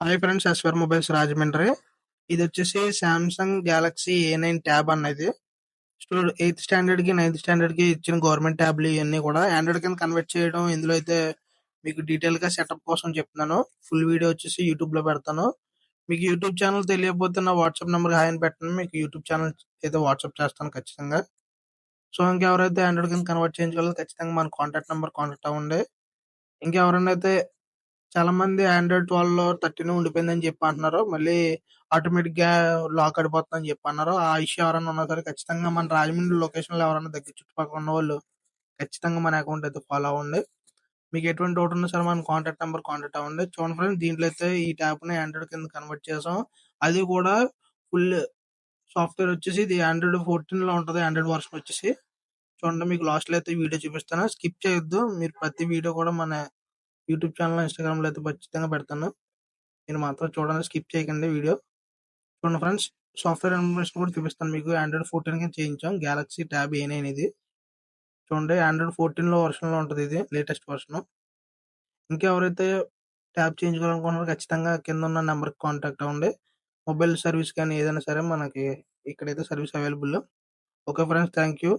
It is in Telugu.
Hi friends, ఎస్వర్ mobiles Rajahmundry. ఇది వచ్చేసి సామ్సంగ్ గెలాక్సీ A9 ట్యాబ్ అన్నది. ఎయిత్ స్టాండర్డ్ కి నైన్త్ స్టాండర్డ్ కి ఇచ్చిన గవర్నమెంట్ ట్యాబ్లు ఇవన్నీ కూడా ఆండ్రాయిడ్ కింద కన్వర్ట్ చేయడం. ఇందులో అయితే మీకు డీటెయిల్ గా సెటప్ కోసం చెప్తున్నాను. ఫుల్ వీడియో వచ్చేసి యూట్యూబ్ లో పెడతాను. మీకు యూట్యూబ్ ఛానల్ తెలియకపోతే నా వాట్సాప్ నెంబర్ హాయ్ అని పెట్టండి. మీకు యూట్యూబ్ ఛానల్ అయితే వాట్సాప్ చేస్తాను ఖచ్చితంగా. సో ఇంకెవరైతే ఆండ్రాయిడ్ కింద కన్వర్ట్ చేయించుకోవాలో ఖచ్చితంగా మన కాంటాక్ట్ నెంబర్ కాంటాక్ట్ అవ్వండి. ఇంకెవరైనా అయితే చాలా మంది ఆండ్రాయిడ్ 12 13 ఉండిపోయిందని చెప్పి అంటున్నారు. మళ్ళీ ఆటోమేటిక్ గా లాక్ అడిపోతుందని చెప్పి అన్నారు. ఆ ఇష్యూ ఎవరైనా ఉన్నా సరే ఖచ్చితంగా మన రాజమండ్రి లొకేషన్ లో ఎవరైనా దగ్గర చుట్టుపక్కల ఉన్న వాళ్ళు ఖచ్చితంగా మన అకౌంట్ అయితే ఫాలో అవ్వండి. మీకు ఎటువంటి డౌట్ ఉన్నా సరే మన కాంటాక్ట్ నెంబర్ కాంటాక్ట్ అవ్వండి. చూడండి ఫ్రెండ్స్, దీంట్లో అయితే ఈ ట్యాబ్ ని ఆండ్రాయిడ్ కింద కన్వర్ట్ చేసాం. అది కూడా ఫుల్ సాఫ్ట్వేర్ వచ్చేసి ఇది ఆండ్రాయిడ్ 14 లో ఉంటది. ఆండ్రాయిడ్ వర్షన్ వచ్చేసి చూడండి, మీకు లాస్ట్ లో అయితే వీడియో చూపిస్తాను. స్కిప్ చేయొద్దు. మీరు ప్రతి వీడియో కూడా మన యూట్యూబ్ ఛానల్ ఇన్స్టాగ్రామ్ లో అయితే ఖచ్చితంగా పెడతాను. మీరు మాత్రం చూడండి, స్కిప్ చేయకండి వీడియో. చూడండి ఫ్రెండ్స్, సాఫ్ట్వేర్ ఇన్ఫర్మేషన్ కూడా చూపిస్తాను మీకు. ఆండ్రాయిడ్ 14 కి చేయించాం గెలాక్సీ ట్యాబ్ A9 ఇది. చూడండి, ఆండ్రాయిడ్ 14 లో వర్షన్ లో ఉంటుంది. ఇది లేటెస్ట్ వర్షన్. ఇంకెవరైతే ట్యాబ్ చేయించుకోవాలనుకుంటున్నారో ఖచ్చితంగా కింద ఉన్న నెంబర్ కి కాంటాక్ట్ అవ్వండి. మొబైల్ సర్వీస్ కానీ ఏదైనా సరే మనకి ఇక్కడైతే service available. Okay friends, thank you.